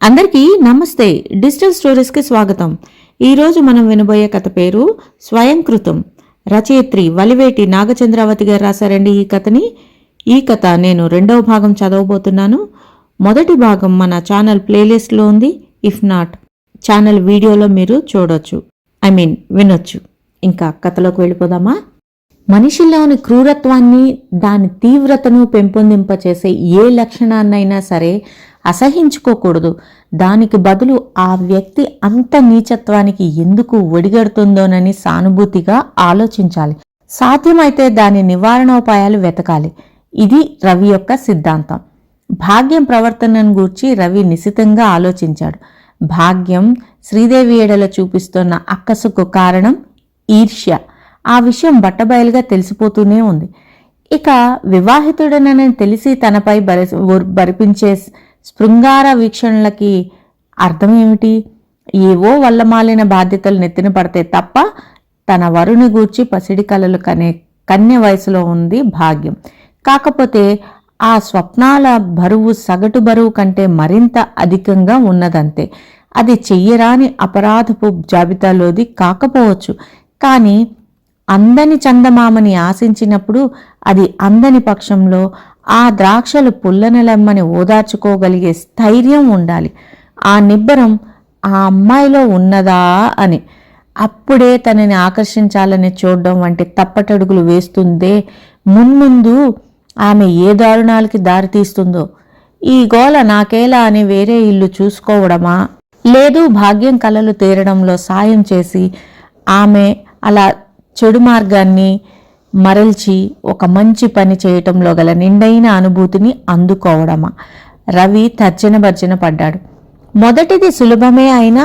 అందరికీ నమస్తే. డిజిటల్ స్టోరీస్కి స్వాగతం. ఈరోజు మనం వినబోయే కథ పేరు స్వయంకృతం. రచయిత్రి వలివేటి నాగచంద్రావతి గారు రాశారండి ఈ కథని. ఈ కథ నేను రెండవ భాగం చదవబోతున్నాను. మొదటి భాగం మన ఛానల్ ప్లేలిస్ట్లో ఉంది. ఇఫ్ నాట్ ఛానల్ వీడియోలో మీరు చూడొచ్చు, వినొచ్చు. ఇంకా కథలోకి వెళ్ళిపోదామా? మనిషిలోని క్రూరత్వాన్ని, దాని తీవ్రతను పెంపొందింపచేసే ఏ లక్షణాన్నైనా సరే అసహించుకోకూడదు. దానికి బదులు ఆ వ్యక్తి అంత నీచత్వానికి ఎందుకు ఒడిగడుతుందోనని సానుభూతిగా ఆలోచించాలి. సాధ్యమైతే దాని నివారణోపాయాలు వెతకాలి. ఇది రవి యొక్క సిద్ధాంతం. భాగ్యం ప్రవర్తనను గూర్చి రవి నిశితంగా ఆలోచించాడు. భాగ్యం శ్రీదేవి ఏడల చూపిస్తున్న అక్కసుకు కారణం ఈర్ష్య. ఆ విషయం బట్టబయలుగా తెలిసిపోతూనే ఉంది. ఇక వివాహితుడనని తెలిసి తనపై బరిపించే శృంగార వీక్షణలకి అర్థమేమిటి? ఏవో వల్లమాలిన బాధ్యతలు నెత్తిన పడితే తప్ప తన వరుని గూర్చి పసిడి కలలు కన్య వయసులో ఉంది భాగ్యం. కాకపోతే ఆ స్వప్నాల బరువు సగటు బరువు కంటే మరింత అధికంగా ఉన్నదంతే. అది చెయ్యరాని అపరాధపు జాబితాలోది కాకపోవచ్చు, కానీ అందని చందమామని ఆశించినప్పుడు అది అందని పక్షంలో ఆ ద్రాక్షలు పుల్లనలమ్మని ఓదార్చుకోగలిగే స్థైర్యం ఉండాలి. ఆ నిబ్బరం ఆ అమ్మాయిలో ఉన్నదా అని. అప్పుడే తనని ఆకర్షించాలని చూడడం వంటి తప్పటడుగులు వేస్తుందే మున్ముందు ఆమె ఏ దారుణాలకి దారితీస్తుందో. ఈ గోల నాకేలా అని వేరే ఇల్లు చూసుకోవడమా, లేదు భాగ్యం కలలు తీరడంలో సాయం చేసి ఆమె అలా చెడు మార్గాన్ని మరల్చి ఒక మంచి పని చేయటంలో గల నిండైన అనుభూతిని అందుకోవడమా? రవి తర్జన భర్జన పడ్డాడు. మొదటిది సులభమే అయినా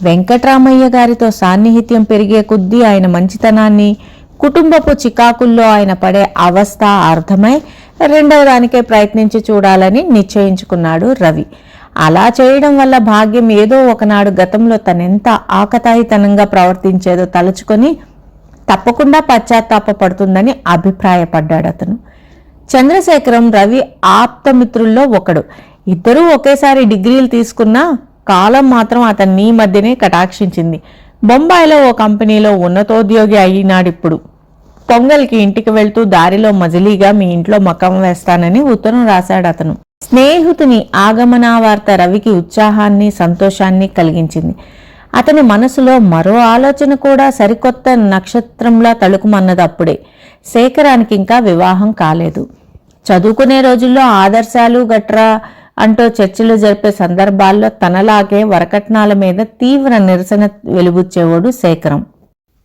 వెంకట్రామయ్య గారితో సాన్నిహిత్యం పెరిగే కొద్దీ ఆయన మంచితనాన్ని, కుటుంబపు చికాకుల్లో ఆయన పడే అవస్థ అర్థమై రెండవ దానికే ప్రయత్నించి చూడాలని నిశ్చయించుకున్నాడు రవి. అలా చేయడం వల్ల భాగ్యం ఏదో ఒకనాడు గతంలో తనెంత ఆకతాయితనంగా ప్రవర్తించేదో తలుచుకొని తప్పకుండా పశ్చాత్తాపడుతుందని అభిప్రాయపడ్డాడు అతను. చంద్రశేఖరం రవి ఆప్తమిత్రుల్లో ఒకడు. ఇద్దరూ ఒకేసారి డిగ్రీలు తీసుకున్నా కాలం మాత్రం అతన్ని మధ్యనే కటాక్షించింది. బొంబాయిలో ఓ కంపెనీలో ఉన్నతోద్యోగి అయినాడిప్పుడు. పొంగల్కి ఇంటికి వెళ్తూ దారిలో మజిలీగా మీ ఇంట్లో మకం వేస్తానని ఉత్తరం రాశాడు అతను. స్నేహితుని ఆగమనా వార్త రవికి ఉత్సాహాన్ని, సంతోషాన్ని కలిగించింది. అతని మనసులో మరో ఆలోచన కూడా సరికొత్త నక్షత్రంలా తళుకుమన్నదప్పుడే. శేఖరానికి ఇంకా వివాహం కాలేదు. చదువుకునే రోజుల్లో ఆదర్శాలు గట్రా అంటూ చర్చలు జరిపే సందర్భాల్లో తనలాగే వరకట్నాల మీద తీవ్ర నిరసన వెలుబుచ్చేవాడు శేఖరం.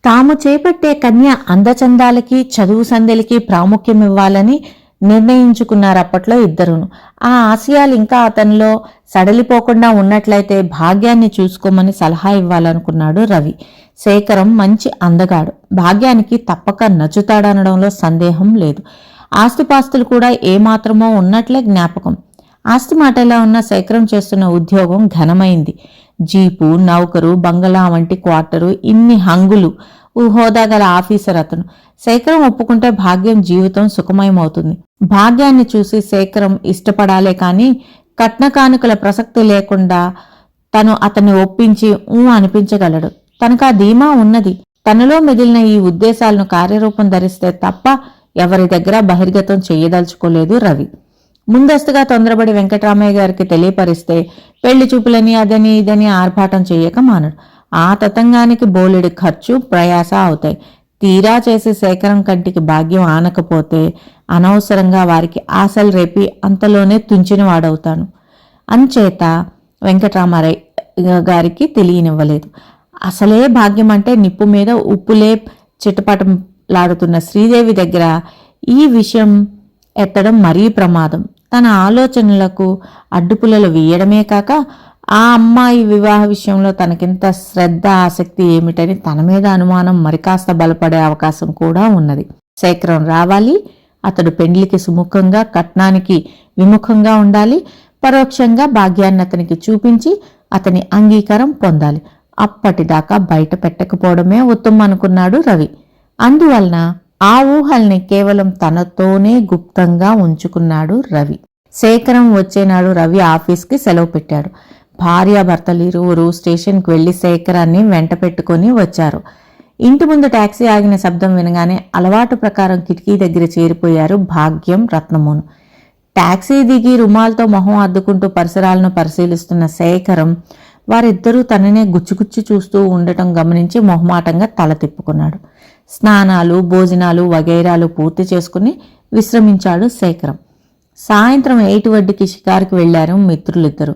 తాము చేపట్టే కన్య అందచందాలకి, చదువు సందెలకి ప్రాముఖ్యం ఇవ్వాలని నిర్ణయించుకున్నారు అప్పట్లో ఇద్దరును. ఆ ఆశయాలు ఇంకా అతనిలో సడలిపోకుండా ఉన్నట్లయితే భాగ్యాన్ని చూసుకోమని సలహా ఇవ్వాలనుకున్నాడు రవి. శేఖరం మంచి అందగాడు, భాగ్యానికి తప్పక నచ్చుతాడనడంలో సందేహం లేదు. ఆస్తిపాస్తులు కూడా ఏమాత్రమో ఉన్నట్లే జ్ఞాపకం. ఆస్తి మాటలా ఉన్న శేఖరం చేస్తున్న ఉద్యోగం ఘనమైంది. జీపు, నౌకరు, బంగళా వంటి క్వార్టరు, ఇన్ని హంగులు, హోదా గల ఆఫీసర్ అతను. శేఖరం ఒప్పుకుంటే భాగ్యం జీవితం సుఖమయమవుతుంది. భాగ్యాన్ని చూసి శేఖరం ఇష్టపడాలే కానీ కట్న కానుకల ప్రసక్తి లేకుండా తను అతన్ని ఒప్పించి అనిపించగలడు. తనకు ఆ ధీమా ఉన్నది. తనలో మిగిలిన ఈ ఉద్దేశాలను కార్యరూపం ధరిస్తే తప్ప ఎవరి దగ్గర బహిర్గతం చెయ్యదలుచుకోలేదు రవి. ముందస్తుగా తొందరపడి వెంకట్రామయ్య గారికి తెలియపరిస్తే పెళ్లి చూపులని అదని ఇదని ఆర్భాటం చెయ్యక మానడు. ఆ తతంగానికి బోలెడు ఖర్చు, ప్రయాస అవుతాయి. తీరా చేసి శేఖరం కంటికి భాగ్యం ఆనకపోతే అనవసరంగా వారికి ఆశలు రేపి అంతలోనే తుంచిన వాడవుతాను. అంచేత వెంకట్రామయ్య గారికి తెలియనివ్వలేదు. అసలే భాగ్యం అంటే నిప్పు మీద ఉప్పులే చిటపటలాడుతున్న శ్రీదేవి దగ్గర ఈ విషయం ఎత్తడం మరీ ప్రమాదం. తన ఆలోచనలకు అడ్డుపుల్లలు వేయడమే కాక ఆ అమ్మాయి వివాహ విషయంలో తనకింత శ్రద్ధ, ఆసక్తి ఏమిటని తన మీద అనుమానం మరికాస్త బలపడే అవకాశం కూడా ఉన్నది. శేఖరం రావాలి. అతడు పెండ్లికి సుముఖంగా, కట్నానికి విముఖంగా ఉండాలి. పరోక్షంగా భాగ్యాన్ని అతనికి చూపించి అతని అంగీకారం పొందాలి. అప్పటిదాకా బయట పెట్టకపోవడమే ఉత్తమం అనుకున్నాడు రవి. అందువలన ఆ ఊహల్ని కేవలం తనతోనే గుప్తంగా ఉంచుకున్నాడు రవి. శేఖరం వచ్చేనాడు రవి ఆఫీస్కి సెలవు పెట్టాడు. భార్యాభర్తలు ఇరువురు స్టేషన్కి వెళ్లి శేఖరాన్ని వెంట పెట్టుకుని వచ్చారు. ఇంటి ముందు టాక్సీ ఆగిన శబ్దం వినగానే అలవాటు ప్రకారం కిటికీ దగ్గర చేరిపోయారు భాగ్యం, రత్నమోను. టాక్సీ దిగి రుమాల్తో మొహం అద్దుకుంటూ పరిసరాలను పరిశీలిస్తున్న శేఖరం వారిద్దరూ తననే గుచ్చిగుచ్చి చూస్తూ ఉండటం గమనించి మొహమాటంగా తల తిప్పుకున్నాడు. స్నానాలు, భోజనాలు వగైరాలు పూర్తి చేసుకుని విశ్రమించాడు శేఖరం. సాయంత్రం 8 వడ్డీకి షికారుకి వెళ్లారు మిత్రులిద్దరూ.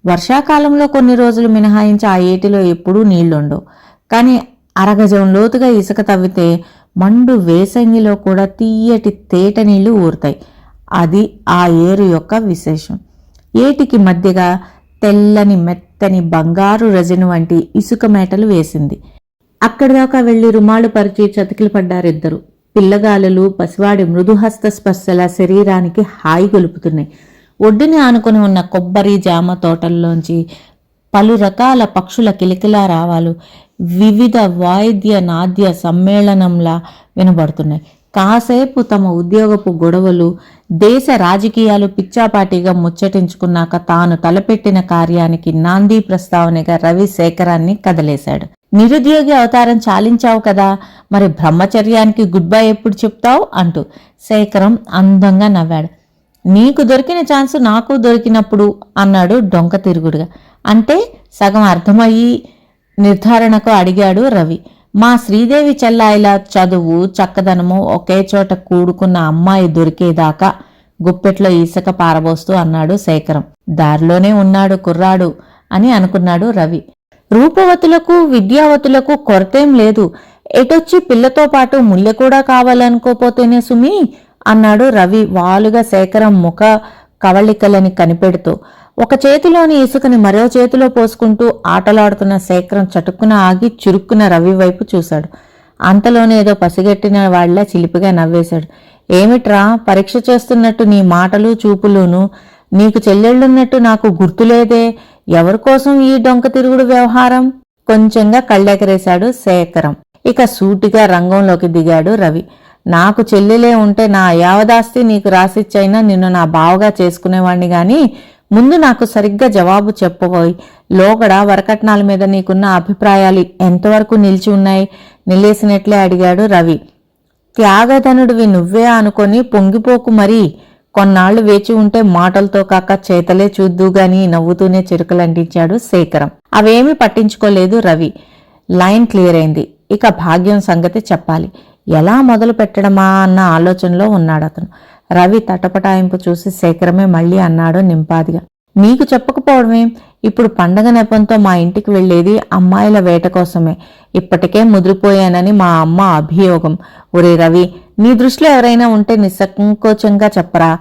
వర్షాకాలంలో కొన్ని రోజులు మినహాయించి ఆ ఏటిలో ఎప్పుడూ నీళ్లుండవు. కానీ అరగజం లోతుగా ఇసుక తవ్వితే మండు వేసంగిలో కూడా తీయటి తేట నీళ్లు ఊరుతాయి. అది ఆ ఏరు యొక్క విశేషం. ఏటికి మధ్యగా తెల్లని మెత్తని బంగారు రజను వంటి ఇసుక మేటలు వేసింది. అక్కడిదాకా వెళ్లి రుమాలు పరిచి చతికిలు పడ్డారిద్దరు. పిల్లగాలులు పసివాడి మృదుహస్త స్పర్శల శరీరానికి హాయి గొలుపుతున్నాయి. ఒడ్డుని ఆనుకుని ఉన్న కొబ్బరి, జామ తోటల్లోంచి పలు రకాల పక్షుల కిలకిలా రావాలు వివిధ వాయిద్య నాద్య సమ్మేళనంలా వినబడుతున్నాయి. కాసేపు తమ ఉద్యోగపు గొడవలు, దేశ రాజకీయాలు పిచ్చాపాటిగా ముచ్చటించుకున్నాక తాను తలపెట్టిన కార్యానికి నాందీ ప్రస్తావనగా రవి శేఖరాన్ని కదలేశాడు. నిరుద్యోగి అవతారం చాలించావు కదా, మరి బ్రహ్మచర్యానికి గుడ్ బై ఎప్పుడు చెప్తావు అంటూ శేఖరం అందంగా నవ్వాడు. నీకు దొరికిన ఛాన్సు నాకు దొరికినప్పుడు అన్నాడు డొంక తిరుగుడుగా. అంటే సగం అర్థమయ్యి నిర్ధారణకు అడిగాడు రవి. మా శ్రీదేవి చెల్లాయిలా చదువు చక్కదనము ఒకే చోట కూడుకున్న అమ్మాయి దొరికేదాకా గుప్పెట్లో ఇసుక పారబోస్తూ అన్నాడు శేఖరం. దారిలోనే ఉన్నాడు కుర్రాడు అని అనుకున్నాడు రవి. రూపవతులకు విద్యావతులకు కొరతేం లేదు, ఎటొచ్చి పిల్లతో పాటు ముల్లె కూడా కావాలనుకోపోతేనే సుమి అన్నాడు రవి వాలుగా శేఖరం ముఖ కవళికలని కనిపెడుతూ. ఒక చేతిలోని ఇసుకని మరో చేతిలో పోసుకుంటూ ఆటలాడుతున్న శేఖరం చటుక్కున ఆగి చురుక్కున రవి వైపు చూశాడు. అంతలోనే ఏదో పసిగట్టిన వాళ్ళ చిలిపిగా నవ్వేశాడు. ఏమిట్రా పరీక్ష చేస్తున్నట్టు నీ మాటలు చూపులును, నీకు చెల్లెళ్ళున్నట్టు నాకు గుర్తులేదే, ఎవరికోసం ఈ డొంక తిరుగుడు వ్యవహారం? కొంచెంగా కళ్ళెకరేశాడు శేఖరం. ఇక సూటిగా రంగంలోకి దిగాడు రవి. నాకు చెల్లెలే ఉంటే నా యావదాస్తి నీకు రాసిచ్చైనా నిన్ను నా బావగా చేసుకునేవాణ్ణి గాని ముందు నాకు సరిగ్గా జవాబు చెప్పబోయి. లోగడ వరకట్నాల మీద నీకున్న అభిప్రాయాలు ఎంతవరకు నిలిచి ఉన్నాయి? నిలేసినట్లే అడిగాడు రవి. త్యాగధనుడివి నువ్వే అనుకొని పొంగిపోకు మరీ. కొన్నాళ్లు వేచి ఉంటే మాటలతో కాక చేతలే చూద్దుగాని నవ్వుతూనే చిరుకలంటించాడు శేఖరం. అవేమీ పట్టించుకోలేదు రవి. లైన్ క్లియర్ అయింది. ఇక భాగ్యం సంగతి చెప్పాలి. ఎలా మొదలు పెట్టడమా అన్న ఆలోచనలో ఉన్నాడు అతను. రవి తటపటాయింపు చూసి శేఖరమే మళ్ళీ అన్నాడు నింపాదిగా. నీకు చెప్పకపోవడమేం? ఇప్పుడు పండగ నెపంతో మా ఇంటికి వెళ్లేది అమ్మాయిల వేట కోసమే. ఇప్పటికే ముదిరిపోయానని మా అమ్మ అభియోగం. ఒరే రవి, నీ దృష్టిలో ఎవరైనా ఉంటే నిస్సంకోచంగా చెప్పరా.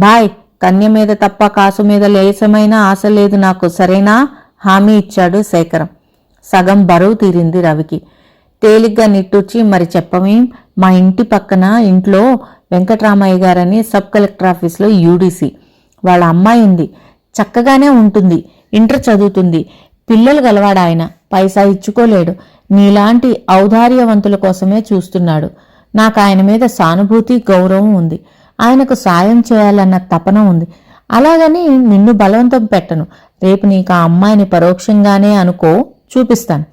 బాయ్, కన్య మీద తప్ప కాసు మీద లేసమైన ఆశ లేదు నాకు, సరేనా? హామీ ఇచ్చాడు శేఖరం. సగం బరువు తీరింది రవికి. తేలిగ్గా నిట్టూర్చి, మరి చెప్పమేం? మా ఇంటి పక్కన ఇంట్లో వెంకట్రామయ్య గారని సబ్ కలెక్టర్ ఆఫీస్లో యూడీసీ. వాళ్ళ అమ్మాయి ఉంది, చక్కగానే ఉంటుంది, ఇంటర్ చదువుతుంది, పిల్లలు గలవాడు ఆయన, పైసా ఇచ్చుకోలేడు. నీలాంటి ఔదార్యవంతుల కోసమే చూస్తున్నాడు. నాకు ఆయన మీద సానుభూతి, గౌరవం ఉంది. ఆయనకు సాయం చేయాలన్న తపన ఉంది. అలాగని నిన్ను బలవంతం పెట్టను. రేపు నీకు ఆ అమ్మాయిని పరోక్షంగానే అనుకో, చూపిస్తాను.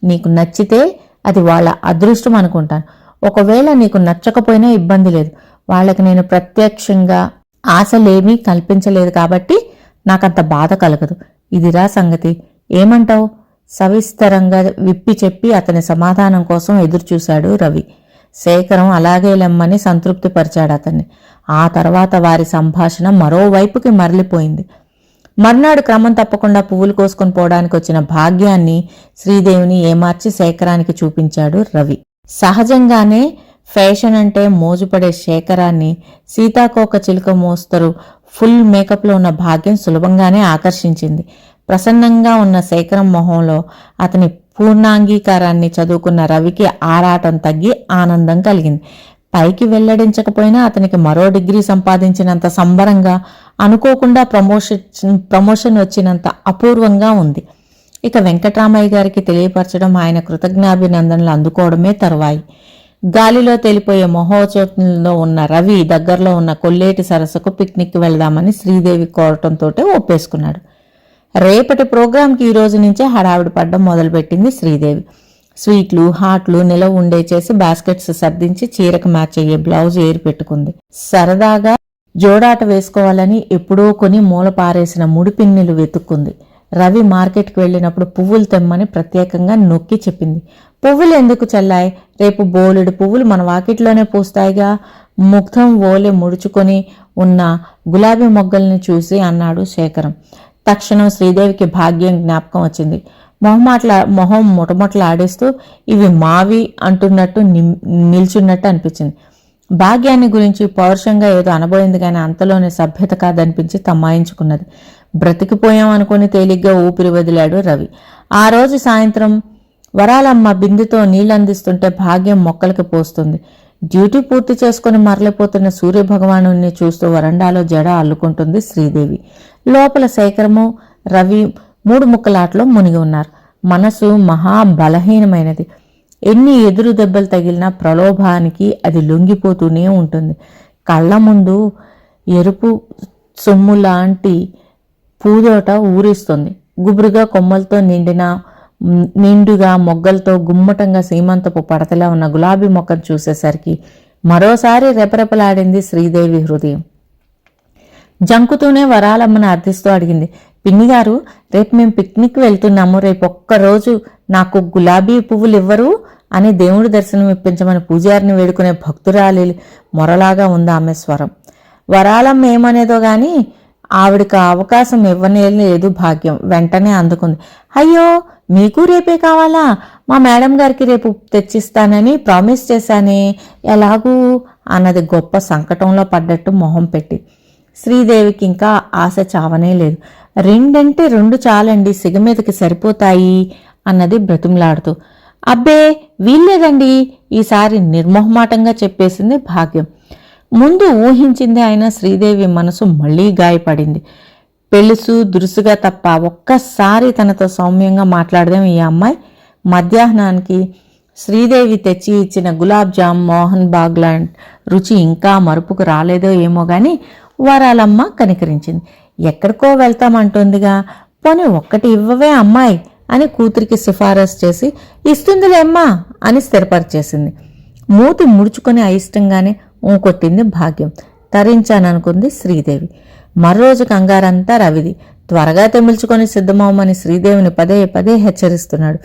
నీకు నచ్చితే అది వాళ్ళ అదృష్టం అనుకుంటాను. ఒకవేళ నీకు నచ్చకపోయినా ఇబ్బంది లేదు. వాళ్ళకి నేను ప్రత్యక్షంగా ఆశలేమీ కల్పించలేదు కాబట్టి నాకంత బాధ కలగదు. ఇదిరా సంగతి. ఏమంటావు? సవిస్తరంగా విప్పి చెప్పి అతని సమాధానం కోసం ఎదురుచూశాడు రవి. శేఖరం అలాగే లెమ్మని సంతృప్తిపరిచాడు అతన్ని. ఆ తర్వాత వారి సంభాషణ మరోవైపుకి మరలిపోయింది. మర్నాడు క్రమం తప్పకుండా పువ్వులు కోసుకొని పోవడానికి వచ్చిన భాగ్యాన్ని, శ్రీదేవిని ఏమార్చి శేఖరానికి చూపించాడు రవి. సహజంగానే ఫ్యాషన్ అంటే మోజుపడే శేఖరాన్ని సీతాకోక చిలుక మోస్తరు ఫుల్ మేకప్లో ఉన్న భాగ్యం సులభంగానే ఆకర్షించింది. ప్రసన్నంగా ఉన్న శేఖరం మొహంలో అతని పూర్ణాంగీకారాన్ని చదువుకున్న రవికి ఆరాటం తగ్గి ఆనందం కలిగింది. పైకి వెల్లడించకపోయినా అతనికి మరో డిగ్రీ సంపాదించినంత సంబరంగా, అనుకోకుండా ప్రమోషన్ వచ్చినంత అపూర్వంగా ఉంది. ఇక వెంకట్రామయ్య గారికి తెలియపరచడం, ఆయన కృతజ్ఞాభినందనలు అందుకోవడమే తరువాయి. గాలిలో తేలిపోయే మహోత్సవంలో ఉన్న రవి దగ్గరలో ఉన్న కొల్లేటి సరస్సుకు పిక్నిక్ వెళ్దామని శ్రీదేవి కోరటంతో ఒప్పేసుకున్నాడు. రేపటి ప్రోగ్రాంకి ఈ రోజు నుంచే హడావిడి పడ్డం మొదలుపెట్టింది శ్రీదేవి. స్వీట్లు, హాట్లు నిలవ ఉండే చేసి బాస్కెట్స్ సర్దించి చీరకు మ్యాచ్ అయ్యే బ్లౌజ్ ఏరి పెట్టుకుంది. సరదాగా జోడాట వేసుకోవాలని ఎప్పుడో కొని మూల పారేసిన ముడిపిన్నులు వెతుక్కుంది. రవి మార్కెట్కి వెళ్ళినప్పుడు పువ్వులు తెమ్మని ప్రత్యేకంగా నొక్కి చెప్పింది. పువ్వులు ఎందుకు చల్లాయి? రేపు బోలెడు పువ్వులు మన వాకిట్లోనే పూస్తాయిగా. ముగ్ధం ఓలే ముడుచుకొని ఉన్న గులాబీ మొగ్గల్ని చూసి అన్నాడు శేఖరం. తక్షణం శ్రీదేవికి భాగ్యం జ్ఞాపకం వచ్చింది. మొహం మొటమొటలు ఆడేస్తూ ఇవి మావి అంటున్నట్టు నిల్చున్నట్టు అనిపించింది. భాగ్యాన్ని గురించి పౌరుషంగా ఏదో అనబోయింది కానీ అంతలోనే సభ్యత కాదనిపించి తమ్మాయించుకున్నది. బ్రతికిపోయాం అనుకుని తేలిగ్గా ఊపిరి వదిలాడు రవి. ఆ రోజు సాయంత్రం వరాలమ్మ బిందుతో నీళ్ళందిస్తుంటే భాగ్యం మొక్కలకి పోస్తుంది. డ్యూటీ పూర్తి చేసుకుని మరలిపోతున్న సూర్యభగవాను చూస్తూ వరండాలో జడ అల్లుకుంటుంది శ్రీదేవి. లోపల శేఖరము, రవి 3 ముక్కలాటలో మునిగి ఉన్నారు. మనసు మహా బలహీనమైనది. ఎన్ని ఎదురు దెబ్బలు తగిలినా ప్రలోభానికి అది లొంగిపోతూనే ఉంటుంది. కళ్ళ ముందు ఎరుపు సొమ్ము లాంటి పూదోట ఊరిస్తుంది. గుబురుగా కొమ్మలతో నిండుగా మొగ్గలతో గుమ్మటంగా సీమంతపు పడతలా ఉన్న గులాబీ మొక్కను చూసేసరికి మరోసారి రెపరెపలాడింది శ్రీదేవి హృదయం. జంకుతూనే వరాలమ్మను అర్థిస్తూ అడిగింది. పిన్నిగారు, రేపు మేము పిక్నిక్ వెళ్తున్నాము. రేపు ఒక్కరోజు నాకు గులాబీ పువ్వులు ఇవ్వరు అని దేవుడి దర్శనం ఇప్పించమని పూజారిని వేడుకునే భక్తురాలి మొరలాగా ఉంది ఆమె స్వరం. వరాలమ్మ ఏమనేదో గాని ఆవిడికి అవకాశం ఇవ్వనేలేదు భాగ్యం. వెంటనే అందుకుంది. అయ్యో, మీకు రేపే కావాలా? మా మేడం గారికి రేపు తెచ్చిస్తానని ప్రామిస్ చేశానే, ఎలాగూ అన్నది గొప్ప సంకటంలో పడ్డట్టు మొహం పెట్టి. శ్రీదేవికి ఇంకా ఆశ చావనే లేదు. 2 అంటే 2 చాలండి, సిగ మీదకి సరిపోతాయి అన్నది బ్రతిమలాడుతూ. అబ్బే వీల్లేదండి, ఈసారి నిర్మోహమాటంగా చెప్పేసింది భాగ్యం. ముందు ఊహించింది అయినా శ్రీదేవి మనసు మళ్లీ గాయపడింది. పెళ్ళుసు దురుసుగా తప్ప ఒక్కసారి తనతో సౌమ్యంగా మాట్లాడదాం ఈ అమ్మాయి. మధ్యాహ్నానికి శ్రీదేవి తెచ్చి ఇచ్చిన గులాబ్ జామ్, మోహన్ బాగ్ లాంటి రుచి ఇంకా మరుపుకు రాలేదో ఏమో గాని వరాలమ్మ కనికరించింది. ఎక్కడికో వెళ్తామంటుందిగా, పోనీ ఒక్కటి ఇవ్వవే అమ్మాయి అని కూతురికి సిఫారసు చేసి ఇస్తుందిలేమ్మా అని స్థిరపరిచేసింది. మూతి ముడుచుకొని అయిష్టంగానే ఊకొట్టింది భాగ్యం. తరించాననుకుంది శ్రీదేవి. మరోజు కంగారంతా రవిది. త్వరగా తెమిల్చుకొని సిద్ధమవమని శ్రీదేవిని పదే పదే హెచ్చరిస్తున్నాడు.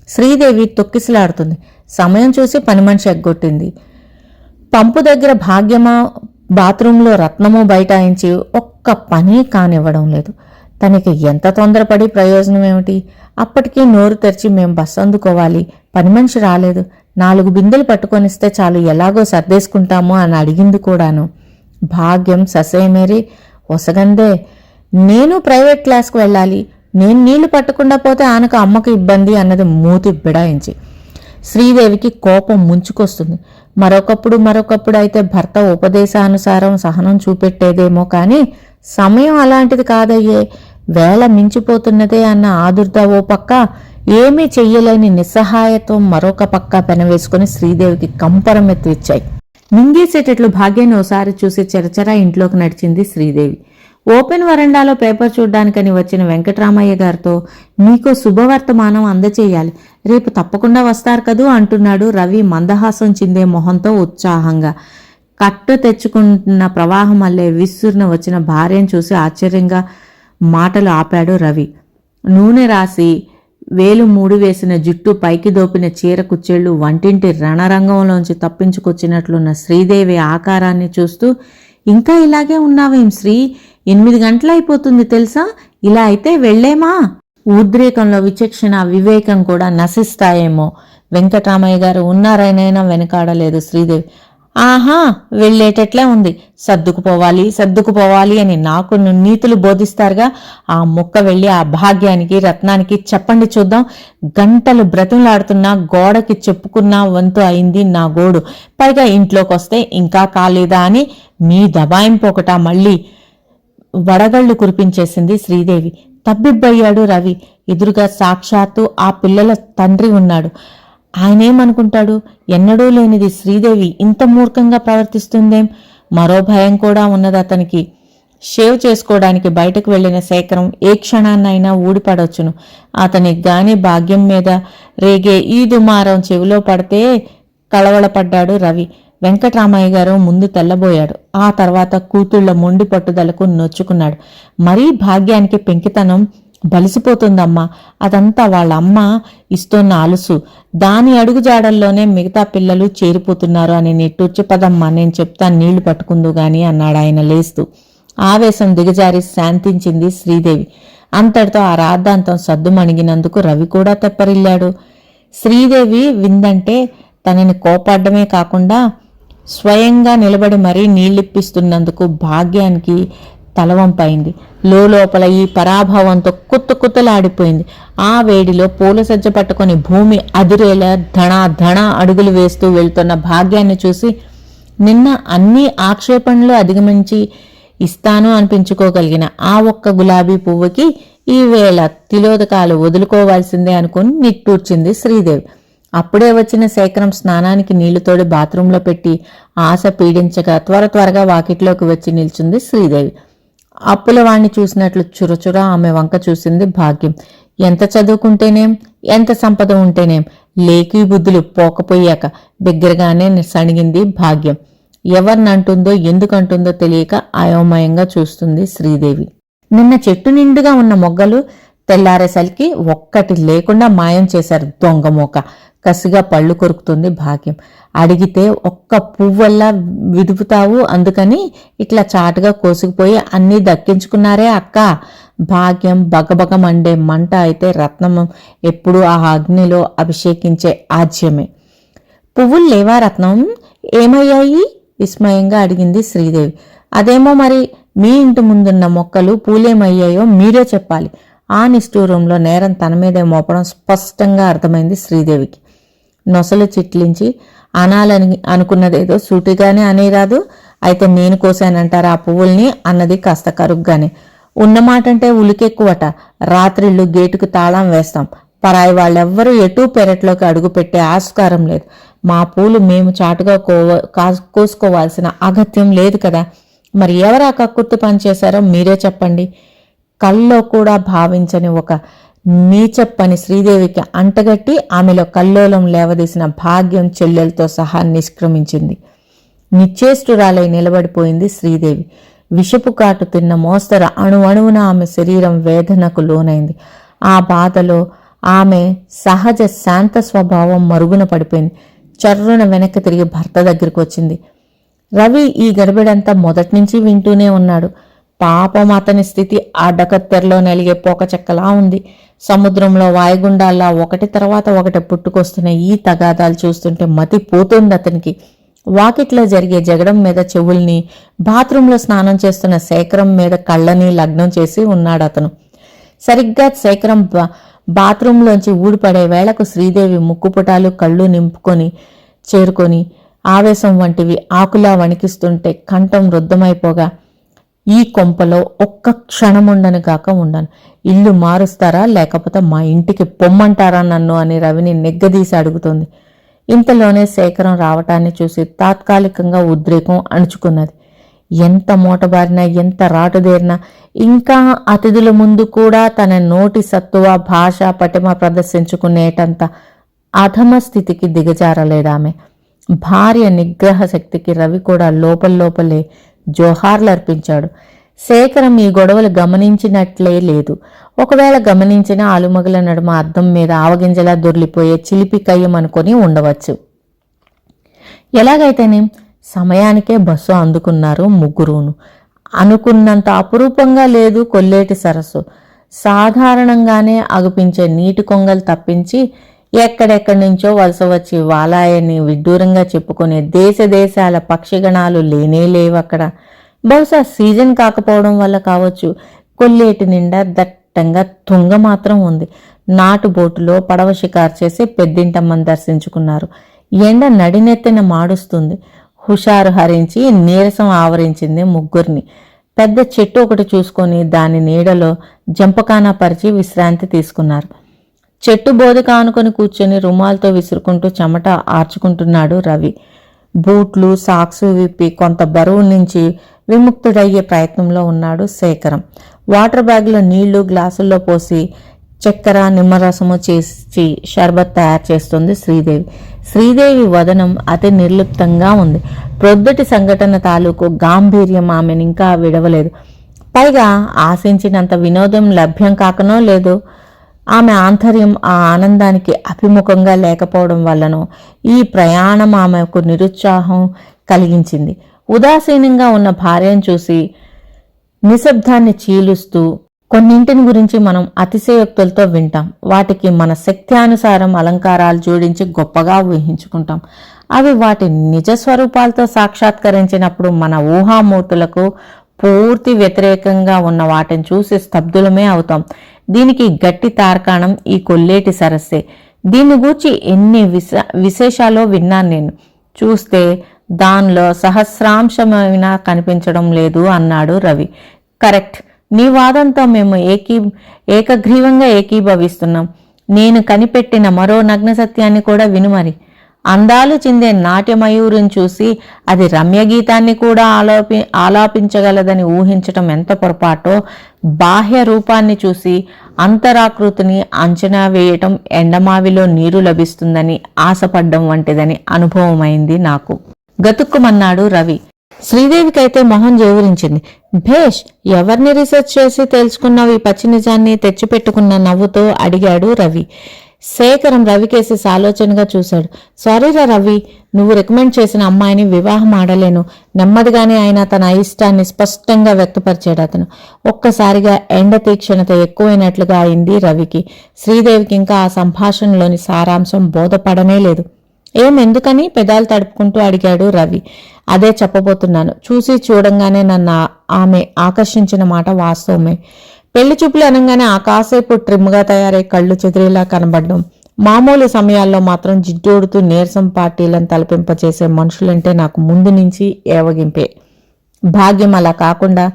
శ్రీదేవి తొక్కిసలాడుతుంది. సమయం చూసి పని మనిషి ఎగ్గొట్టింది. పంపు దగ్గర భాగ్యమా బాత్రూంలో రత్నము బైఠాయించి ఒక్క పని కానివ్వడం లేదు. తనకి ఎంత తొందరపడి ప్రయోజనం ఏమిటి? అప్పటికీ నోరు తెరిచి మేం బస్సు అందుకోవాలి, పని మనిషి రాలేదు, 4 బిందెలు పట్టుకొనిస్తే చాలు, ఎలాగో సర్దేసుకుంటాము అని అడిగింది కూడాను. భాగ్యం ససేమేరి ఒసగందే. నేను ప్రైవేట్ క్లాస్కు వెళ్ళాలి, నేను నీళ్లు పట్టకుండా పోతే ఆనకు అమ్మకు ఇబ్బంది అన్నది మూతి బిడాయించి. శ్రీదేవికి కోపం ముంచుకొస్తుంది. మరొకప్పుడు అయితే భర్త ఉపదేశానుసారం సహనం చూపెట్టేదేమో కానీ సమయం అలాంటిది కాదయ్యే. వేళ మించిపోతున్నదే అన్న ఆదుర్ద ఓ పక్క, ఏమీ చెయ్యలేని నిస్సహాయత్వం మరొక పక్క పెనవేసుకుని శ్రీదేవికి కంపరం ఎత్తువిచ్చాయి. మింగేసేటట్లు భాగ్యాన్ని ఓసారి చూసి చెరచెరా ఇంట్లోకి నడిచింది శ్రీదేవి. ఓపెన్ వరండాలో పేపర్ చూడ్డానికని వచ్చిన వెంకటరామయ్య గారితో మీకో శుభవర్తమానం అందచేయాలి, రేపు తప్పకుండా వస్తారు కదూ అంటున్నాడు రవి మందహాసం చిందే మొహంతో ఉత్సాహంగా. కట్టు తెచ్చుకున్న ప్రవాహం అల్లే విస్సుర్న వచ్చిన భార్యను చూసి ఆశ్చర్యంగా మాటలు ఆపాడు రవి. నూనె రాసి వేలు మూడి వేసిన జుట్టు పైకి దోపిన చీర కుచ్చేళ్లు వంటింటి రణరంగంలోంచి తప్పించుకొచ్చినట్లున్న శ్రీదేవి ఆకారాన్ని చూస్తూ, ఇంకా ఇలాగే ఉన్నావేం శ్రీ, 8 గంటలైపోతుంది తెలుసా, ఇలా అయితే వెళ్లేమా? ఉద్రేకంలో విచక్షణ వివేకం కూడా నశిస్తాయేమో. వెంకటరామయ్య గారు ఉన్నారైనైనా వెనకాడలేదు శ్రీదేవి. ఆహా, వెళ్ళేటట్లే ఉంది, సర్దుకుపోవాలి అని నాకు నీతులు బోధిస్తారుగా, ఆ ముక్క వెళ్ళి ఆ భాగ్యానికి రత్నానికి చెప్పండి చూద్దాం. గంటలు బ్రతిమలాడుతున్నా గోడకి చెప్పుకున్నా వంతు అయింది నా గోడు, పైగా ఇంట్లోకి వస్తే ఇంకా కాలేదా అని మీ దబాయింపు మళ్ళీ వడగళ్లు కురిపించేసింది శ్రీదేవి. తబ్బిబ్బయ్యాడు రవి. ఎదురుగా సాక్షాత్తు ఆ పిల్లల తండ్రి ఉన్నాడు. ఆయనేమనుకుంటాడు? ఎన్నడూ లేనిది శ్రీదేవి ఇంత మూర్ఖంగా ప్రవర్తిస్తుందేం? మరో భయం కూడా ఉన్నది అతనికి. షేవ్ చేసుకోవడానికి బయటకు వెళ్లిన శేఖరం ఏ క్షణాన్నైనా ఊడిపడొచ్చును. అతనికి గాని భాగ్యం మీద రేగే ఈ దుమారం చెవిలో పడితే కళవళపడ్డాడు రవి. వెంకట్రామయ్య గారు ముందు తెల్లబోయాడు. ఆ తర్వాత కూతుళ్ల మొండి పట్టుదలకు నొచ్చుకున్నాడు. మరీ భాగ్యానికి పెంకితనం బలిసిపోతుందమ్మా. అదంతా వాళ్ళ అమ్మ ఇస్తున్న అలుసు. దాని అడుగుజాడల్లోనే మిగతా పిల్లలు చేరిపోతున్నారు అని నిట్టూర్చి, పదమ్మా నేను చెప్తాను, నీళ్లు పట్టుకుందు గాని అన్నాడు ఆయన లేస్తూ. ఆవేశం దిగజారి శాంతించింది శ్రీదేవి. అంతటితో ఆ రాద్ధాంతం సద్దుమణిగినందుకు రవి కూడా తెప్పరిల్లాడు. శ్రీదేవి విందంటే తనని కోపాడ్డమే కాకుండా స్వయంగా నిలబడి మరీ నీళ్ళిప్పిస్తున్నందుకు భాగ్యానికి తలవంపైంది. లోపల ఈ పరాభవంతో కుత్తలాడిపోయింది. ఆ వేడిలో పూల సజ్జ పట్టుకొని భూమి అదిరేలా ధణ అడుగులు వేస్తూ వెళ్తున్న భాగ్యాన్ని చూసి నిన్న అన్ని ఆక్షేపణలు అధిగమించి ఇస్తాను అనిపించుకోగలిగిన ఆ ఒక్క గులాబీ పువ్వుకి ఈవేళ తిలోదకాలు వదులుకోవాల్సిందే అనుకుని నిట్టూర్చింది శ్రీదేవి. అప్పుడే వచ్చిన శేఖరం స్నానానికి నీళ్లు తోడి బాత్రూంలో పెట్టి ఆశ పీడించగా త్వరగా వాకిట్లోకి వచ్చి నిల్చుంది శ్రీదేవి. అప్పులవాణ్ణి చూసినట్లు చురచురా ఆమె వంక చూసింది భాగ్యం. ఎంత చదువుకుంటేనేం, ఎంత సంపద ఉంటేనేం, లేకి బుద్ధులు పోకపోయాక బిగ్గరగానే సణిగింది భాగ్యం. ఎవరినంటుందో ఎందుకంటుందో తెలియక అయోమయంగా చూస్తుంది శ్రీదేవి. నిన్న చెట్టు నిండుగా ఉన్న మొగ్గలు తెల్లారేసరికి ఒక్కటి లేకుండా మాయం చేశారు దొంగమోక. కసిగా పళ్ళు కొరుకుతుంది భాగ్యం. అడిగితే ఒక్క పువ్వల్లా విదుపుతావు, అందుకని ఇట్లా చాటుగా కోసుకుపోయి అన్నీ దక్కించుకున్నారే అక్క. భాగ్యం బగబగ మండే మంట అయితే రత్నం ఎప్పుడూ ఆ అగ్నిలో అభిషేకించే ఆజ్యమే. పువ్వులు లేవా రత్నం? ఏమయ్యాయి? విస్మయంగా అడిగింది శ్రీదేవి. అదేమో మరి, మీ ఇంటి ముందున్న మొక్కలు పూలేమయ్యాయో మీరే చెప్పాలి. ఆ నిష్ఠూరంలో నేరం తన మీదే మోపడం స్పష్టంగా అర్థమైంది శ్రీదేవికి. నొసలు చిట్లించి అనాలని అనుకున్నదేదో సూటిగానే అనేరాదు. అయితే నేను కోసానంటారా ఆ పువ్వుల్ని అన్నది కాస్త కరుగ్గానే. ఉన్నమాటంటే ఉలికెక్కువట. రాత్రిళ్ళు గేటుకు తాళం వేస్తాం. పరాయి వాళ్ళెవ్వరూ ఎటూ పెరట్లోకి అడుగు పెట్టే ఆస్కారం లేదు. మా పూలు మేము చాటుగా కోసుకోవాల్సిన అగత్యం లేదు కదా. మరి ఎవరా కక్కుర్తి పనిచేశారో మీరే చెప్పండి. కల్లో కూడా భావించని ఒక నీచప్పని శ్రీదేవికి అంటగట్టి ఆమెలో కల్లోలం లేవదీసిన భాగ్యం చెల్లెలతో సహా నిష్క్రమించింది. నిశ్చేష్టురాలై నిలబడిపోయింది శ్రీదేవి. విషపు కాటు తిన్న మోస్తరు అణువణువున ఆమె శరీరం వేదనకు లోనైంది. ఆ బాధలో ఆమె సహజ శాంత స్వభావం మరుగున పడిపోయింది. చర్రున వెనక్కి తిరిగి భర్త దగ్గరికి వచ్చింది. రవి ఈ గడిబిడంతా మొదటి నుంచి వింటూనే ఉన్నాడు. పాపం అతని స్థితి ఆ డకత్తెరలో నలిగే పోకచెక్కలా ఉంది. సముద్రంలో వాయుగుండాల్లా ఒకటి తర్వాత ఒకటి పుట్టుకొస్తున్న ఈ తగాదాలు చూస్తుంటే మతి పోతుంది అతనికి. వాకిట్లో జరిగే జగడం మీద చెవుల్ని, బాత్రూంలో స్నానం చేస్తున్న శేఖరం మీద కళ్ళని లగ్నం చేసి ఉన్నాడు అతను. సరిగ్గా శేఖరం బాత్రూంలోంచి ఊడిపడే వేళకు శ్రీదేవి ముక్కుపుటాలు కళ్ళు నింపుకొని చేరుకొని ఆవేశం వంటివి ఆకులా వణికిస్తుంటే కంఠం రుద్ధమైపోగా, ఈ కొంపలో ఒక్క క్షణముండను కాక ఉండను. ఇల్లు మారుస్తారా లేకపోతే మా ఇంటికి పొమ్మంటారా నన్ను అని రవిని నెగ్గదీసి అడుగుతోంది. ఇంతలోనే శేఖరం రావటాన్ని చూసి తాత్కాలికంగా ఉద్రేకం అణుచుకున్నది. ఎంత మూటబారినా, ఎంత రాటుదేరినా ఇంకా అతిథుల ముందు కూడా తన నోటి సత్తువ, భాష, పటిమ ప్రదర్శించుకునేటంత అధమ స్థితికి దిగజారలేదామె. భార్య నిగ్రహ శక్తికి రవి కూడా లోపలే జోహార్లర్పించాడు. శేఖరం ఈ గొడవలు గమనించినట్లే లేదు. ఒకవేళ గమనించిన ఆలుమగల నడుమ అద్దం మీద ఆవగింజలా దొర్లిపోయే చిలిపి కయ్యం అనుకొని ఉండవచ్చు. ఎలాగైతేనే సమయానికే బస్సు అందుకున్నారు ముగ్గురును. అనుకున్నంత అపురూపంగా లేదు కొల్లేటి సరస్సు. సాధారణంగానే అగుపించే నీటి కొంగలు తప్పించి ఎక్కడెక్కడి నుంచో వలస వచ్చి వాలాయని విడ్డూరంగా చెప్పుకునే దేశాల పక్షిగణాలు లేనే లేవక్కడ. బహుశా సీజన్ కాకపోవడం వల్ల కావచ్చు, కొల్లేటి నిండా దట్టంగా తుంగ మాత్రం ఉంది. నాటు బోటులో పడవ షికారు చేసి పెద్దింటమ్మని దర్శించుకున్నారు. ఎండ నడినెత్తిన మాడుస్తుంది. హుషారు హరించి నీరసం ఆవరించింది ముగ్గురిని. పెద్ద చెట్టు ఒకటి చూసుకొని దాని నీడలో జంపకానా పరిచి విశ్రాంతి తీసుకున్నారు. చెట్టు బోధక ఆనుకొని కూర్చొని రుమాలతో విసురుకుంటూ చెమట ఆర్చుకుంటున్నాడు రవి. బూట్లు, సాక్సు విప్పి కొంత బరువు నుంచి విముక్తుడయ్యే ప్రయత్నంలో ఉన్నాడు శేఖరం. వాటర్ బ్యాగ్లో నీళ్లు గ్లాసుల్లో పోసి చక్కెర నిమ్మరసము చేసి షర్బత్ తయారు చేస్తుంది శ్రీదేవి. శ్రీదేవి వదనం అతి నిర్లిప్తంగా ఉంది. ప్రొద్దుటి సంఘటన తాలూకు గాంభీర్యం ఆమెను ఇంకా విడవలేదు. పైగా ఆశించినంత వినోదం లభ్యం కాకనో లేదు, ఆమె ఆంతర్యం ఆ ఆనందానికి అభిముఖంగా లేకపోవడం వల్లనో ఈ ప్రయాణం ఆమెకు నిరుత్సాహం కలిగించింది. ఉదాసీనంగా ఉన్న భార్యను చూసి నిశ్శబ్దాన్ని చీలుస్తూ కొన్నింటిని గురించి మనం అతిశయోక్తులతో వింటాం. వాటికి మన శక్త్యానుసారం అలంకారాలు జోడించి గొప్పగా ఊహించుకుంటాం. అవి వాటి నిజ స్వరూపాలతో సాక్షాత్కరించినప్పుడు మన ఊహామూర్తులకు పూర్తి వ్యతిరేకంగా ఉన్న వాటిని చూసి స్తబ్దులమే అవుతాం. దీనికి గట్టి తార్కాణం ఈ కొల్లేటి సరస్సే. దీన్ని గూర్చి ఎన్ని విశేషాలో విన్నాను నేను. చూస్తే దానిలో సహస్రాంశమైనా కనిపించడం లేదు అన్నాడు రవి. కరెక్ట్, నీ వాదంతో మేము ఏకగ్రీవంగా ఏకీభవిస్తున్నాం. నేను కనిపెట్టిన మరో నగ్న సత్యాన్ని కూడా వినుమరి. అందాలు చిందే నాట్యమయూరిని చూసి అది రమ్యగీతాన్ని కూడా ఆలాపించగలదని ఊహించటం ఎంత పొరపాటో, బాహ్య రూపాన్ని చూసి అంతరాకృతిని అంచనా వేయటం ఎండమావిలో నీరు లభిస్తుందని ఆశపడ్డం వంటిదని అనుభవమైంది నాకు. గతుక్కుమన్నాడు రవి. శ్రీదేవికైతే మొహం జేవురించింది. భేష్, ఎవరిని రీసెర్చ్ చేసి తెలుసుకున్నావు ఈ పచ్చి నిజాన్ని? తెచ్చిపెట్టుకున్న నవ్వుతో అడిగాడు రవి. శేఖరం రవికేసి సాలోచనగా చూశాడు. సారీరా రవి, నువ్వు రికమెండ్ చేసిన అమ్మాయిని వివాహం ఆడలేను. నెమ్మదిగానే ఆయన తన అయిష్టాన్ని స్పష్టంగా వ్యక్తపరిచాడు అతను. ఒక్కసారిగా ఎండ తీక్షణత ఎక్కువైనట్లుగా అయింది రవికి. శ్రీదేవికి ఇంకా ఆ సంభాషణలోని సారాంశం బోధపడనే లేదు. ఎందుకని పెదాలు తడుపుకుంటూ అడిగాడు రవి. అదే చెప్పబోతున్నాను. చూసి చూడంగానే నన్ను ఆమె ఆకర్షించిన మాట వాస్తవమే. పెళ్లి చూపులు అనగానే ఆ కాసేపు ట్రిమ్గా తయారై కళ్ళు చెదిరేలా కనబడడం, మామూలు సమయాల్లో మాత్రం జిడ్డోడుతూ నీరసం పార్టీలను తలపింపచేసే మనుషులంటే నాకు ముందు నుంచి ఏవగింపే. భాగ్యం అలా కాకుండా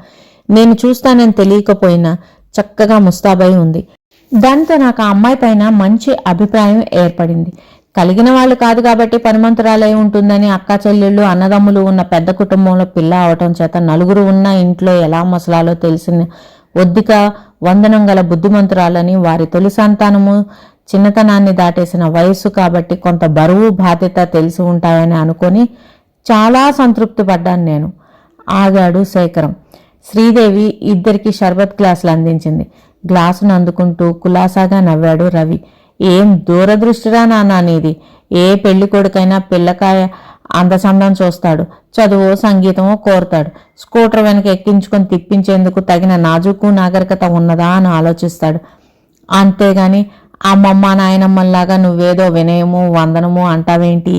నేను చూస్తానని తెలియకపోయినా చక్కగా ముస్తాబై ఉంది. దాంతో నాకు ఆ అమ్మాయి పైన మంచి అభిప్రాయం ఏర్పడింది. కలిగిన వాళ్ళు కాదు కాబట్టి పనిమంతురాలై ఉంటుందని అక్కా చెల్లెళ్ళు అన్నదమ్ములు ఉన్న పెద్ద కుటుంబంలో పిల్ల అవటం చేత నలుగురు ఉన్న ఇంట్లో ఎలా మసలాలో తెలిసిన ఒద్దిక వందనం గల బుద్ధిమంతురాలని, వారి తొలి సంతానము చిన్నతనాన్ని దాటేసిన వయస్సు కాబట్టి కొంత బరువు బాధ్యత తెలిసి ఉంటాయని అనుకొని చాలా సంతృప్తి పడ్డాను నేను. ఆగాడు శేఖరం. శ్రీదేవి ఇద్దరికి షర్బత్ గ్లాసులు అందించింది. గ్లాసును అందుకుంటూ కులాసాగా నవ్వాడు రవి. ఏం దూరదృష్టిరా నాన్న నీది. ఏ పెళ్లి కొడుకైనా పిల్లకాయ అందచందం చూస్తాడు, చదువో సంగీతమో కోరతాడు. స్కూటర్ వెనక ఎక్కించుకొని తిప్పించేందుకు తగిన నాజుకు నాగరికత ఉన్నదా అని ఆలోచిస్తాడు. అంతేగాని అమ్మమ్మ నాయనమ్మల్లాగా నువ్వేదో వినయము వందనము అంటావేంటి?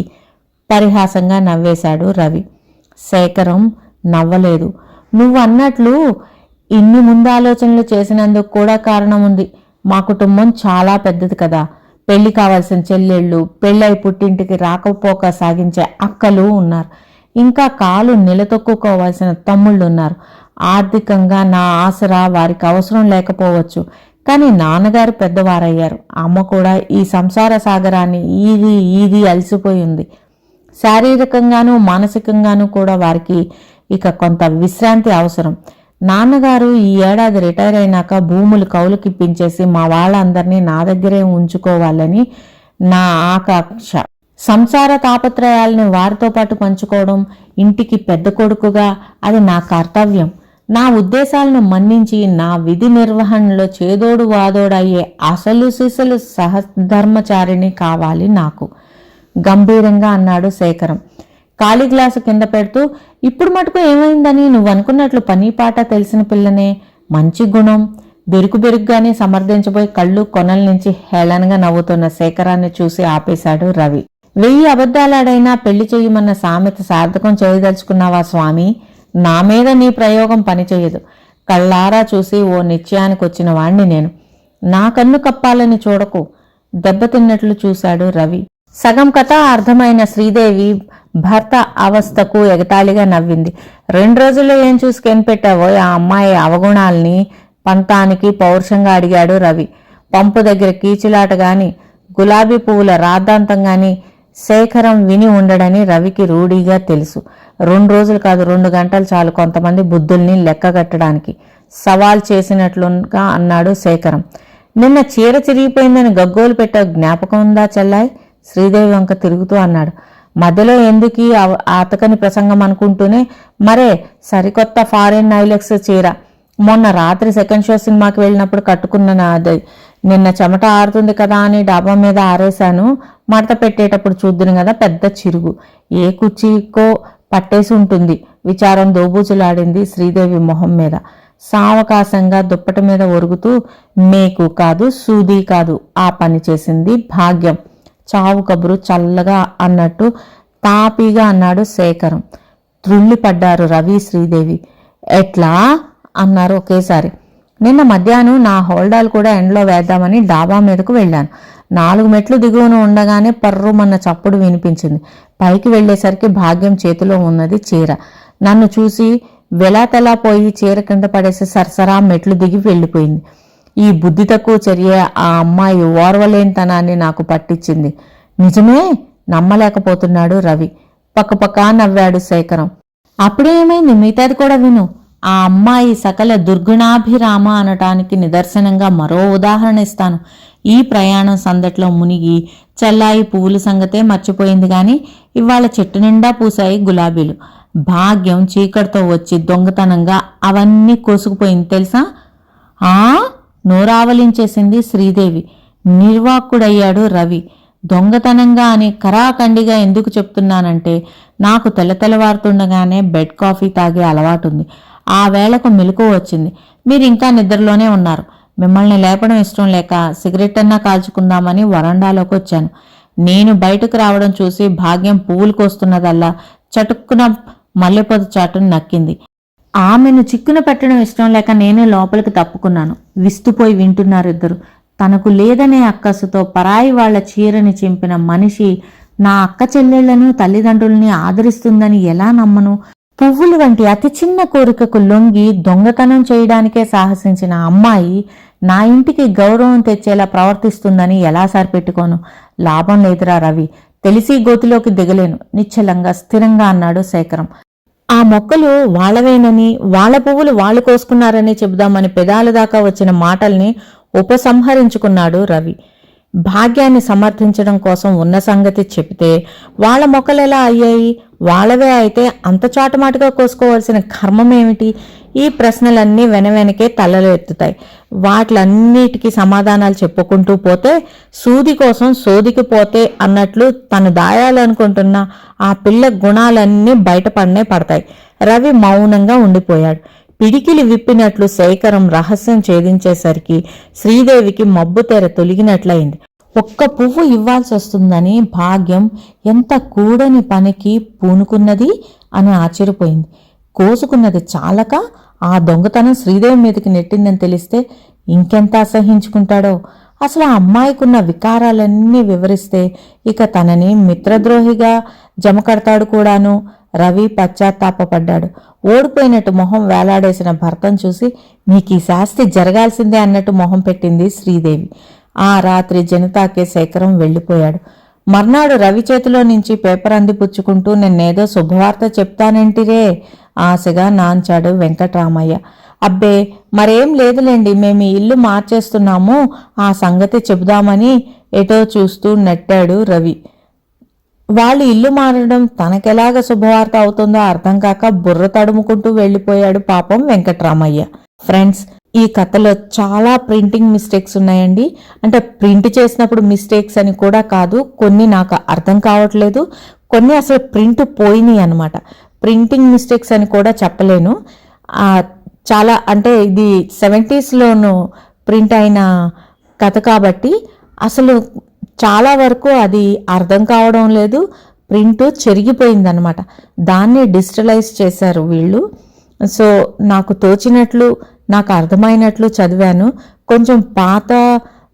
పరిహాసంగా నవ్వేశాడు రవి. శేఖరం నవ్వలేదు. నువ్వు అన్నట్లు ఇన్ని ముందాలోచనలు చేసినందుకు కూడా కారణం ఉంది. మా కుటుంబం చాలా పెద్దది కదా. పెళ్లి కావాల్సిన చెల్లెళ్ళు, పెళ్ళై పుట్టింటికి రాకపోక సాగించే అక్కలు ఉన్నారు. ఇంకా కాలు నిలతొక్కుకోవాల్సిన తమ్ముళ్ళు ఉన్నారు. ఆర్థికంగా నా ఆసరా వారికి అవసరం లేకపోవచ్చు, కానీ నాన్నగారు పెద్దవారయ్యారు. అమ్మ కూడా ఈ సంసార సాగరాన్ని ఈది అలసిపోయి ఉంది. శారీరకంగానూ మానసికంగానూ కూడా వారికి ఇక కొంత విశ్రాంతి అవసరం. నాన్నగారు ఈ ఏడాది రిటైర్ అయినాక భూములు కౌలుకిప్పించేసి మా వాళ్ళందరినీ నా దగ్గరే ఉంచుకోవాలని నా ఆకాంక్ష. సంసార తాపత్రయాలని వారితో పాటు పంచుకోవడం, ఇంటికి పెద్ద కొడుకుగా అది నా కర్తవ్యం. నా ఉద్దేశాలను మన్నించి నా విధి నిర్వహణలో చేదోడు వాదోడయ్యే అసలు సిసలు సహధర్మచారిణి కావాలి నాకు, గంభీరంగా అన్నాడు శేఖరం. ఖాళీ గ్లాసు కింద పెడుతూ, ఇప్పుడు మటుకు ఏమైందని? నువ్వు అనుకున్నట్లు పని పాట తెలిసిన పిల్లనే, మంచి గుణం. బెరుకుగానే సమర్థించబోయి కళ్ళు కొనల నుంచి హేళనగా నవ్వుతున్న శేఖరాన్ని చూసి ఆపేశాడు రవి. 1000 అబద్ధాలాడైనా పెళ్లి చేయమన్న సామెత సార్థకం చేయదలుచుకున్నావా స్వామి? నా మీద నీ ప్రయోగం పనిచేయదు. కళ్ళారా చూసి ఓ నిశ్చయానికి వచ్చిన వాణ్ణి నేను. నా కన్ను కప్పాలని చూడకు. దెబ్బతిన్నట్లు చూశాడు రవి. సగం కథ అర్థమైన శ్రీదేవి భర్త అవస్థకు ఎగతాళిగా నవ్వింది. 2 రోజుల్లో ఏం చూసి కనిపెట్టావో ఆ అమ్మాయి అవగుణాల్ని? పంతానికి పౌరుషంగా అడిగాడు రవి. పంపు దగ్గర కీచులాట గాని, గులాబీ పువ్వుల రాద్ధాంతం గాని శేఖరం విని ఉండడని రవికి రూఢీగా తెలుసు. 2 రోజులు కాదు 2 గంటలు చాలు కొంతమంది బుద్ధుల్ని లెక్కగట్టడానికి సవాల్ చేసినట్లుగా అన్నాడు శేఖరం. నిన్న చీర చిరిగిపోయిందని గగ్గోలు పెట్ట జ్ఞాపకం ఉందా చెల్లాయ్? శ్రీదేవి వంక తిరుగుతూ అన్నాడు. మధ్యలో ఎందుకీ అతకని ప్రసంగం అనుకుంటూనే, మరే సరికొత్త ఫారెన్ నైలెక్స్ చీర మొన్న రాత్రి సెకండ్ షో సినిమాకి వెళ్ళినప్పుడు కట్టుకున్న అది నిన్న చెమట ఆరుతుంది కదా అని డాబా మీద ఆరేశాను. మడత పెట్టేటప్పుడు చూద్దును కదా పెద్ద చిరుగు, ఏ కుర్చీకో పట్టేసి ఉంటుంది. విచారం దోబూచులాడింది శ్రీదేవి మొహం మీద. సావకాశంగా దుప్పటి మీద ఒరుగుతూ, మేకు కాదు సూది కాదు ఆ పని చేసింది భాగ్యం. చావు కబురు చల్లగా అన్నట్టు తాపీగా అన్నాడు శేఖరం. త్రుళ్ళిపడ్డారు రవి శ్రీదేవి. ఎట్లా అన్నారు ఒకేసారి. నిన్న మధ్యాహ్నం నా హోల్డాలు కూడా ఎండలో వేద్దామని డాబా మీదకు వెళ్ళాను. 4 మెట్లు దిగువన ఉండగానే పర్రుమన్న చప్పుడు వినిపించింది. పైకి వెళ్లేసరికి భాగ్యం చేతిలో ఉన్నది చీర. నన్ను చూసి వెలాతెలా పోయి చీర కింద పడేసి సరసరా మెట్లు దిగి వెళ్ళిపోయింది. ఈ బుద్ధి తక్కువ చర్య ఆ అమ్మాయి ఓర్వలేనితనాన్ని నాకు పట్టించింది. నిజమే? నమ్మలేకపోతున్నాడు రవి. పక్కపక్క నవ్వాడు శేఖరం. అప్పుడేమైంది? మిగతాది కూడా విను. ఆ అమ్మాయి సకల దుర్గుణాభిరామ అనటానికి నిదర్శనంగా మరో ఉదాహరణ ఇస్తాను. ఈ ప్రయాణం సందట్లో మునిగి చెల్లాయి పువ్వుల సంగతే మర్చిపోయింది గాని ఇవాళ చెట్టు నిండా పూసాయి గులాబీలు. భాగ్యం చీకటితో వచ్చి దొంగతనంగా అవన్నీ కోసుకుపోయింది తెలుసా? ఆ నోరావలించేసింది శ్రీదేవి. నిర్వాక్కుడయ్యాడు రవి. దొంగతనంగా అని కరాఖండిగా ఎందుకు చెప్తున్నానంటే నాకు తెల్లవారుతుండగానే బెడ్ కాఫీ తాగే అలవాటుంది. ఆ వేళకు మెలకువ వచ్చింది. మీరింకా నిద్రలోనే ఉన్నారు. మిమ్మల్ని లేపడం ఇష్టం లేక సిగరెట్ అన్నా కాల్చుకుందామని వరండాలోకి వచ్చాను. నేను బయటకు రావడం చూసి భాగ్యం పువ్వులు కోస్తున్నదల్లా చటుక్కున మల్లెపొద చాటును నక్కింది. ఆమెను చిక్కున పెట్టడం ఇష్టం లేక నేనే లోపలికి తప్పుకున్నాను. విస్తుపోయి వింటున్నారు ఇద్దరు. తనకు లేదనే అక్కసుతో పరాయి వాళ్ల చీరని చింపిన మనిషి నా అక్క చెల్లెళ్లను తల్లిదండ్రుల్ని ఆదరిస్తుందని ఎలా నమ్మను? పువ్వులు వంటి అతి చిన్న కోరికకు లొంగి దొంగతనం చేయడానికే సాహసించిన అమ్మాయి నా ఇంటికి గౌరవం తెచ్చేలా ప్రవర్తిస్తుందని ఎలా సరిపెట్టుకోను? లాభం లేదురా రవి. తెలిసి గోతిలోకి దిగలేను నిశ్చలంగా స్థిరంగా అన్నాడు శేఖరం. ఆ మొక్కలు వాళ్ళవేనని వాళ్ళ పువ్వులు వాళ్ళు కోసుకున్నారని చెబుదామని పెదాల దాకా వచ్చిన మాటల్ని ఉపసంహరించుకున్నాడు రవి. భాగ్యాన్ని సమర్థించడం కోసం ఉన్న సంగతి చెబితే వాళ్ళ మొక్కలు ఎలా అయ్యాయి? వాళ్ళవే అయితే అంత చాటుమాటుగా కోసుకోవాల్సిన కర్మమేమిటి? ఈ ప్రశ్నలన్నీ వెనవెనకే తలలు ఎత్తుతాయి. వాటిలన్నిటికీ సమాధానాలు చెప్పుకుంటూ పోతే సూది కోసం సోదికి పోతే అన్నట్లు తను దాయాలనుకుంటున్న ఆ పిల్ల గుణాలన్నీ బయటపడనే పడతాయి. రవి మౌనంగా ఉండిపోయాడు. పిడికిలి విప్పినట్లు శేఖరం రహస్యం ఛేదించేసరికి శ్రీదేవికి మబ్బు తెర తొలగినట్లయింది. ఒక్క పువ్వు ఇవ్వాల్సి వస్తుందని భాగ్యం ఎంత కూడని పనికి పూనుకున్నది అని ఆశ్చర్యపోయింది. కోసుకున్నది చాలక ఆ దొంగతనం శ్రీదేవి మీదకి నెట్టిందని తెలిస్తే ఇంకెంత అసహించుకుంటాడో. అసలు ఆ అమ్మాయికున్న వికారాలన్నీ వివరిస్తే ఇక తనని మిత్రద్రోహిగా జమకడతాడు కూడాను. రవి పశ్చాత్తాపడ్డాడు. ఓడిపోయినట్టు మొహం వేలాడేసిన భర్తను చూసి మీకు ఈ శాస్తి జరగాల్సిందే అన్నట్టు మొహం పెట్టింది శ్రీదేవి. ఆ రాత్రి జనతాకే శేఖరం వెళ్ళిపోయాడు. మర్నాడు రవి చేతిలో నుంచి పేపర్ అందిపుచ్చుకుంటూ నిన్నేదో శుభవార్త చెప్తానంటిరే ఆశగా నాంచాడు వెంకట్రామయ్య. అబ్బే మరేం లేదులేండి, మేము ఇల్లు మార్చేస్తున్నాము, ఆ సంగతి చెబుదామని ఎటో చూస్తూ నెట్టాడు రవి. వాళ్ళు ఇల్లు మారడం తనకెలాగ శుభవార్త అవుతుందో అర్థం కాక బుర్ర తడుముకుంటూ వెళ్ళిపోయాడు పాపం వెంకట్రామయ్య. ఫ్రెండ్స్, ఈ కథలో చాలా ప్రింటింగ్ మిస్టేక్స్ ఉన్నాయండి. అంటే ప్రింట్ చేసినప్పుడు మిస్టేక్స్ అని కూడా కాదు, కొన్ని నాకు అర్థం కావట్లేదు, కొన్ని అసలు ప్రింట్ పోయినాయి అనమాట. ప్రింటింగ్ మిస్టేక్స్ అని కూడా చెప్పలేను. చాలా అంటే ఇది 70s ప్రింట్ అయిన కథ కాబట్టి అసలు చాలా వరకు అది అర్థం కావడం లేదు. ప్రింట్ చెరిగిపోయిందనమాట. దాన్ని డిజిటలైజ్ చేశారు వీళ్ళు. సో నాకు తోచినట్లు నాకు అర్థమైనట్లు చదివాను. కొంచెం పాత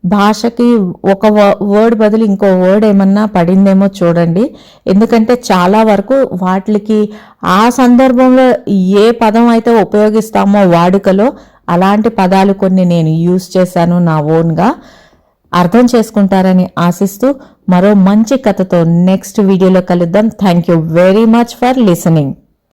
భాషకి ఒక వర్డ్ బదులు ఇంకో వర్డ్ ఏమన్నా పడిందేమో చూడండి. ఎందుకంటే చాలా వరకు వాటికి ఆ సందర్భంలో ఏ పదం అయితే ఉపయోగిస్తామో వాడుకలో అలాంటి పదాలు కొన్ని నేను యూజ్ చేశాను నా ఓన్గా. అర్థం చేసుకుంటారని ఆశిస్తూ మరో మంచి కథతో నెక్స్ట్ వీడియోలో కలుద్దాం. Thank you very much for listening.